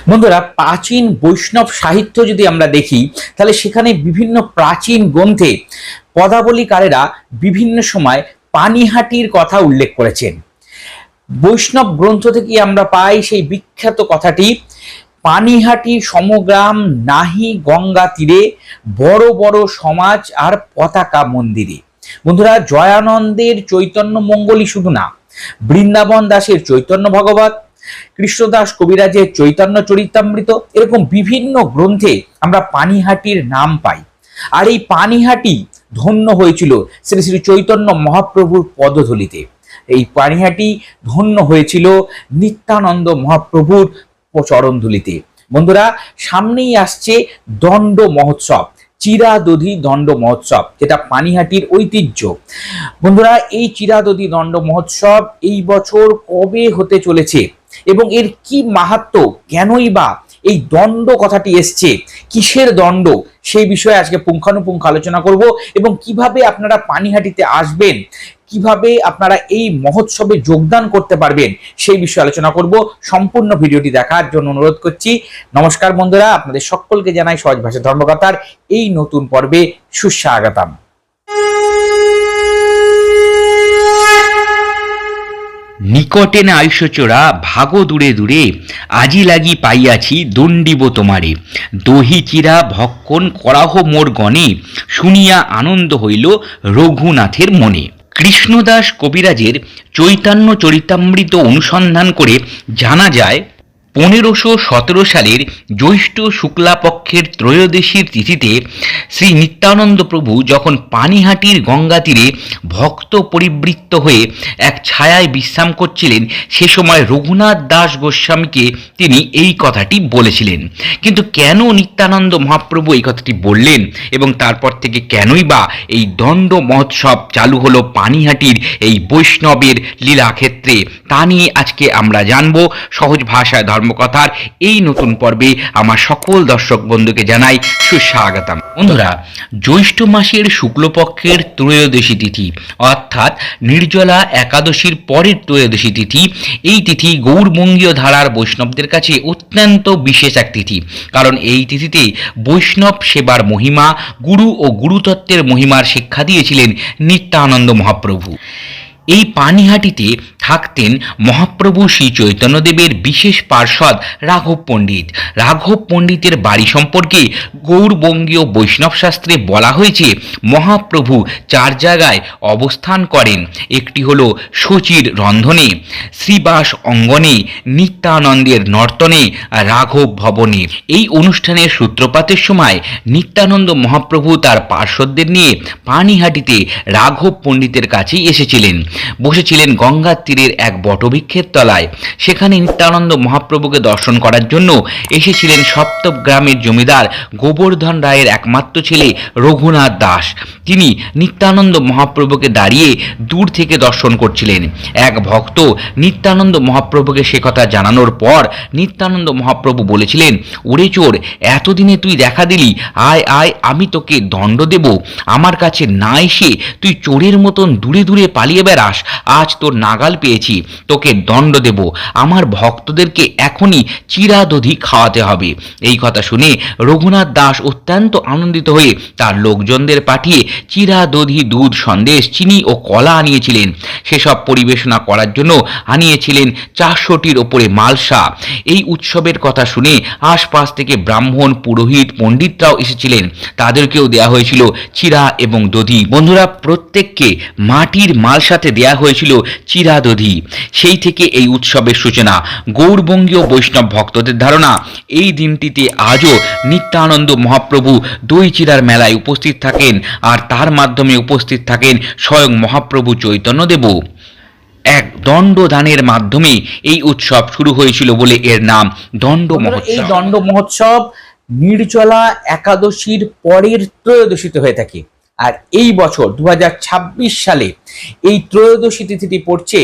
বন্ধুরা, প্রাচীন বৈষ্ণব সাহিত্য যদি আমরা দেখি তাহলে সেখানে বিভিন্ন প্রাচীন গ্রন্থে পদাবলীকারেরা বিভিন্ন সময় পানিহাটির কথা উল্লেখ করেছেন। বৈষ্ণব গ্রন্থ থেকে আমরা পাই সেই বিখ্যাত কথাটি, পানিহাটি সমগ্রাম নাহি গঙ্গা তীরে, বড় বড় সমাজ আর পতাকা মন্দিরে। বন্ধুরা, জয়ানন্দের চৈতন্য মঙ্গলই শুধু না, বৃন্দাবন দাসের চৈতন্য ভগবত, কৃষ্ণদাস কবিরাজের চৈতন্য চরিতামৃত, এরকম বিভিন্ন গ্রন্থে আমরা পানিহাটির নাম পাই। আর এই পানিহাটি ধন্য হয়েছিল শ্রী শ্রী চৈতন্য মহাপ্রভুর পদধূলিতে। এই পানিহাটি ধন্য হয়েছিল নিত্যানন্দ মহাপ্রভুর চরণধূলিতে। বন্ধুরা, সামনেই আসছে দণ্ড মহোৎসব, চিরাদধি দণ্ড মহোৎসব, যেটা পানিহাটির ঐতিহ্য। বন্ধুরা, এই চিরাদধি দণ্ড মহোৎসব এই বছর কবে হতে চলেছে এবং এর কি মাহাত্ম্য, কেনই বা এই দণ্ড কথাটি এসছে, কিসের দণ্ড, সেই বিষয়ে আজকে পুঙ্খানুপুঙ্খ আলোচনা করব। এবং কিভাবে আপনারা পানিহাটিতে আসবেন, কিভাবে আপনারা এই মহোৎসবে যোগদান করতে পারবেন, সেই বিষয়ে আলোচনা করব। সম্পূর্ণ ভিডিওটি দেখার জন্য অনুরোধ করছি। নমস্কার বন্ধুরা, আপনাদের সকলকে জানাই সহজ ভাষা ধর্মকথার এই নতুন পর্বে সুস্বাগতম। নিকটে না আয়ুষ্যচোরা ভাগো দূরে দূরে, আজি লাগি পাইয়াছি দণ্ডিব তোমারে। দহি চিরা ভক্ষণ করাহ মোর গণে, শুনিয়া আনন্দ হইল রঘুনাথের মনে। কৃষ্ণদাস কবিরাজের চৈতন্য চরিতামৃত অনুসন্ধান করে জানা যায় 1517 সালের জ্যৈষ্ঠ শুক্লাপক্ষের ত্রয়োদশীর তিথিতে শ্রী নিত্যানন্দ প্রভু যখন পানিহাটির গঙ্গা তীরে ভক্ত পরিবৃত্ত হয়ে এক ছায়ায় বিশ্রাম করছিলেন, সে সময় রঘুনাথ দাস গোস্বামীকে তিনি এই কথাটি বলেছিলেন। কিন্তু কেন নিত্যানন্দ মহাপ্রভু এই কথাটি বললেন এবং তারপর থেকে কেনই বা এই দণ্ড মহোৎসব চালু হলো পানিহাটির এই বৈষ্ণবের লীলাক্ষেত্রে, তা নিয়ে আজকে আমরা জানব। সহজ ভাষায় ধর্মকথার এই নতুন পর্বে আমার সকল দর্শক বন্ধুকে জানাই সুস্বাগতম। বন্ধুরা, জ্যৈষ্ঠ মাসের শুক্লপক্ষের ত্রয়োদশী তিথি অর্থাৎ নির্জলা একাদশীর পরের ত্রয়োদশী তিথি, এই তিথি গৌরবঙ্গীয় ধারার বৈষ্ণবদের কাছে অত্যন্ত বিশেষ এক তিথি। কারণ এই তিথিতে বৈষ্ণব সেবার মহিমা, গুরু ও গুরুতত্ত্বের মহিমার শিক্ষা দিয়েছিলেন নিত্যানন্দ মহাপ্রভু। এই পানিহাটিতে থাকতেন মহাপ্রভু শ্রী চৈতন্যদেবের বিশেষ পার্ষদ রাঘব পণ্ডিত। রাঘব পণ্ডিতের বাড়ি সম্পর্কে গৌরবঙ্গীয় বৈষ্ণব শাস্ত্রে বলা হয়েছে, মহাপ্রভু 4 জায়গায় অবস্থান করেন। একটি হলো শচীর রন্ধনে, শ্রীবাস অঙ্গনে, নিত্যানন্দের নর্তনে, রাঘব ভবনে। এই অনুষ্ঠানের সূত্রপাতের সময় নিত্যানন্দ মহাপ্রভু তার পার্ষদদের নিয়ে পানিহাটিতে রাঘব পণ্ডিতের কাছেই এসেছিলেন। বসেছিলেন গঙ্গার তীরের এক বটবৃক্ষের তলায়। সেখানে নিত্যানন্দ মহাপ্রভুকে দর্শন করার জন্য এসেছিলেন সপ্তম গ্রামের জমিদার গোবর্ধন রায়ের একমাত্র ছেলে রঘুনাথ দাস। তিনি নিত্যানন্দ মহাপ্রভুকে দাঁড়িয়ে দূর থেকে দর্শন করছিলেন। এক ভক্ত নিত্যানন্দ মহাপ্রভুকে সে কথা জানানোর পর নিত্যানন্দ মহাপ্রভু বলেছিলেন, ওরে চোর, এতদিনে তুই দেখা দিলি, আয় আয়, আমি তোকে দণ্ড দেব। আমার কাছে না এসে তুই চোরের মতন দূরে দূরে পালিয়ে বেড়াস, আজ তোর নাগাল পেয়েছি, তোকে দণ্ড দেব। আমার ভক্তদেরকে এখনই চিরাদধি খাওয়াতে হবে। এই কথা শুনে রঘুনাথ দাস অত্যন্ত আনন্দিত হয়ে তার লোকজনদের পাঠিয়ে চিরাদধি দুধ, সন্দেশ, চিনি ও কলা আনিয়েছিলেন। সেসব পরিবেশনা করার জন্য আনিয়েছিলেন 400টির ওপরে মালসা। এই উৎসবের কথা শুনে আশপাশ থেকে ব্রাহ্মণ, পুরোহিত, পণ্ডিতরাও এসেছিলেন। তাদেরকেও দেয়া হয়েছিল চিরা এবং দধি। বন্ধুরা, প্রত্যেককে মাটির মালসাতে দেয়া হয়েছিল চিরাদধি। সেই থেকে এই উৎসবের সূচনা। গৌরবঙ্গীয় বৈষ্ণব ভক্তদের ধারণা, এই দিনটিতে আজও নিত্যানন্দ মহাপ্রভু দই চিরার মেলায় উপস্থিত থাকেন, আর তার মাধ্যমে উপস্থিত থাকেন স্বয়ং মহাপ্রভু চৈতন্যদেব। এক দণ্ডদানের মাধ্যমে এই উৎসব শুরু হয়েছিল বলে এর নাম দণ্ড মহোৎসব। এই দণ্ড মহোৎসব নির্জলা একাদশীর পরের ত্রয়োদশীতে হয়ে থাকে। আর এই বছর 2026 সালে এই ত্রয়োদশী তিথিটি পড়ছে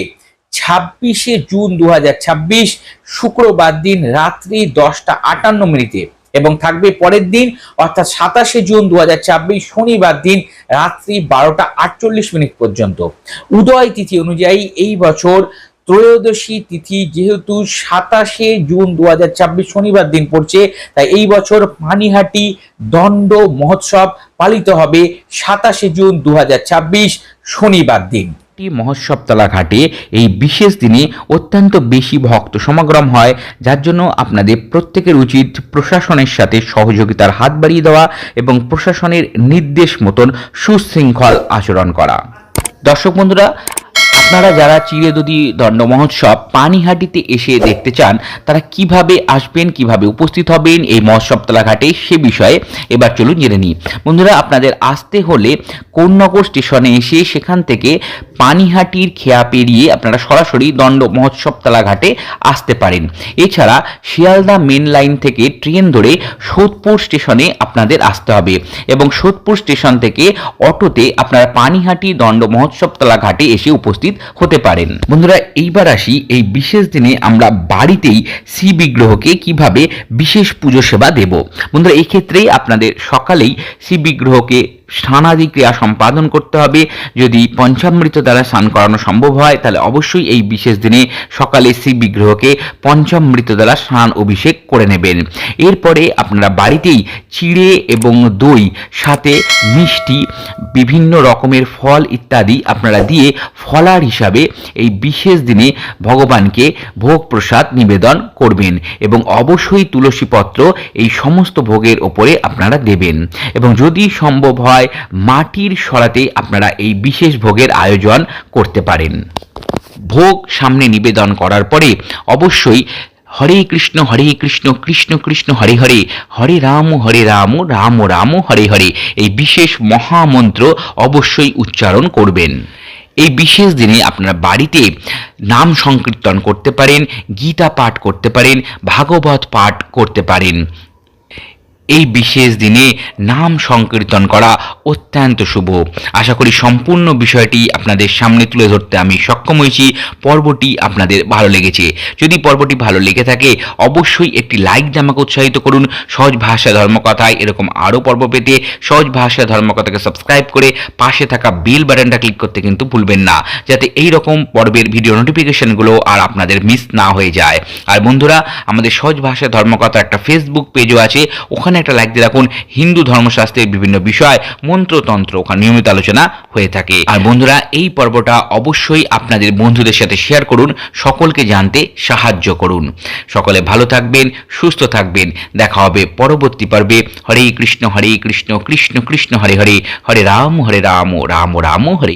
26শে জুন 2026, শুক্রবার দিন রাত্রি 10:58 এবং থাকবে পরের দিন অর্থাৎ 27শে জুন 2026 শনিবার দিন রাত্রি 12:48 পর্যন্ত। উদয় তিথি অনুযায়ী এই বছর ত্রয়োদশী তিথি যেহেতু 27 জুন 2024 শনিবার দিন পড়ছে, তাই এই বছর পানিহাটি দণ্ড মহোৎসব পালিত হবে 27 জুন 2024 শনিবার দিন। মহোৎসবতলা ঘাটে এই বিশেষ দিনে অত্যন্ত বেশি ভক্ত সমাগম হয়, যার জন্য আপনাদের প্রত্যেকের উচিত প্রশাসনের সাথে সহযোগিতার হাত বাড়িয়ে দেওয়া এবং প্রশাসনের নির্দেশ মতন সুশৃঙ্খল আচরণ করা। দর্শক বন্ধুরা, আপনারা যারা চিড়েদধি দণ্ড মহোৎসব পানিহাটিতে এসে দেখতে চান, তারা কিভাবে আসবেন, কিভাবে উপস্থিত হবেন এই মহোৎসবতলা ঘাটে, সে বিষয়ে এবার চলুন জেনে নিই। বন্ধুরা, আপনাদের আসতে হলে কোন্নগর স্টেশনে এসে সেখান থেকে পানিহাটির খেয়া পেরিয়ে আপনারা সরাসরি দণ্ড মহোৎসবতলা ঘাটে আসতে পারেন। এছাড়া শিয়ালদা মেন লাইন থেকে ট্রেন ধরে সোদপুর স্টেশনে আপনাদের আসতে হবে এবং সোদপুর স্টেশন থেকে অটোতে আপনারা পানিহাটি দণ্ড মহোৎসবতলা ঘাটে এসে উপস্থিত হতে পারেন। বন্ধুরা, এইবার আসি এই বিশেষ দিনে আমরা বাড়িতেই শ্রী বিগ্রহকে কিভাবে বিশেষ পুজো সেবা দেব। বন্ধুরা, এই ক্ষেত্রেই আপনাদের সকালেই শ্রী বিগ্রহকে স্নানাদি ক্রিয়া সম্পাদন করতে হবে। যদি পঞ্চামৃত দ্বারা স্নান করানো সম্ভব হয়, তাহলে অবশ্যই এই বিশেষ দিনে সকালে শ্রী বিগ্রহকে পঞ্চামৃত দ্বারা স্নান অভিষেক করে নেবেন। এরপরে আপনারা বাড়িতেই চিড়ে এবং দই সাথে মিষ্টি, বিভিন্ন রকমের ফল ইত্যাদি আপনারা দিয়ে ফলার হিসাবে এই বিশেষ দিনে ভগবানকে ভোগ প্রসাদ নিবেদন করবেন এবং অবশ্যই তুলসী পত্র এই সমস্ত ভোগের ওপরে আপনারা দেবেন। এবং যদি সম্ভব হয় মাটির সরাতে আপনারা এই বিশেষ ভোগের আয়োজন করতে পারেন। ভোগ সামনে নিবেদন করার পরে অবশ্যই হরে কৃষ্ণ কৃষ্ণ কৃষ্ণ হরে হরে, হরে রাম রাম রাম হরে হরে এই বিশেষ মহামন্ত্র অবশ্যই উচ্চারণ করবেন। এই বিশেষ দিনে আপনারা বাড়িতে নাম সংকীর্তন করতে পারেন, গীতা পাঠ করতে পারেন, ভাগবত পাঠ করতে পারেন। এই বিশেষ দিনে নাম সংকীর্তন করা অত্যন্ত শুভ। আশা করি সম্পূর্ণ বিষয়টি আপনাদের সামনে তুলে ধরতে আমি সক্ষম হয়েছি। পর্বটি আপনাদের ভালো লেগেছে। যদি পর্বটি ভালো লেগে থাকে অবশ্যই একটি লাইক দিয়ে আমাকে উৎসাহিত করুন। সহজ ভাষা ধর্মকথায় এরকম আরও পর্ব পেতে সহজ ভাষা ধর্মকথাকে সাবস্ক্রাইব করে পাশে থাকা বেল বাটনটা ক্লিক করতে কিন্তু ভুলবেন না, যাতে এই রকম পর্বের ভিডিও নোটিফিকেশনগুলো আর আপনাদের মিস না হয়ে যায়। আর বন্ধুরা, আমাদের সহজ ভাষা ধর্মকথা একটা ফেসবুক পেজও আছে, ওখানে একটা লাইক দিয়ে রাখুন। হিন্দু ধর্মশাস্ত্রের বিভিন্ন বিষয়, মন্ত্রতন্ত্র ওখানে নিয়মিত আলোচনা হয়ে থাকে। আর বন্ধুরা, এই পর্বটা অবশ্যই আপনাদের বন্ধুদের সাথে শেয়ার করুন, সকলকে জানতে সাহায্য করুন। সকলে ভালো থাকবেন, সুস্থ থাকবেন। দেখা হবে পরবর্তী পর্বে। হরে কৃষ্ণ কৃষ্ণ কৃষ্ণ হরে হরে, হরে রাম রাম রাম হরে।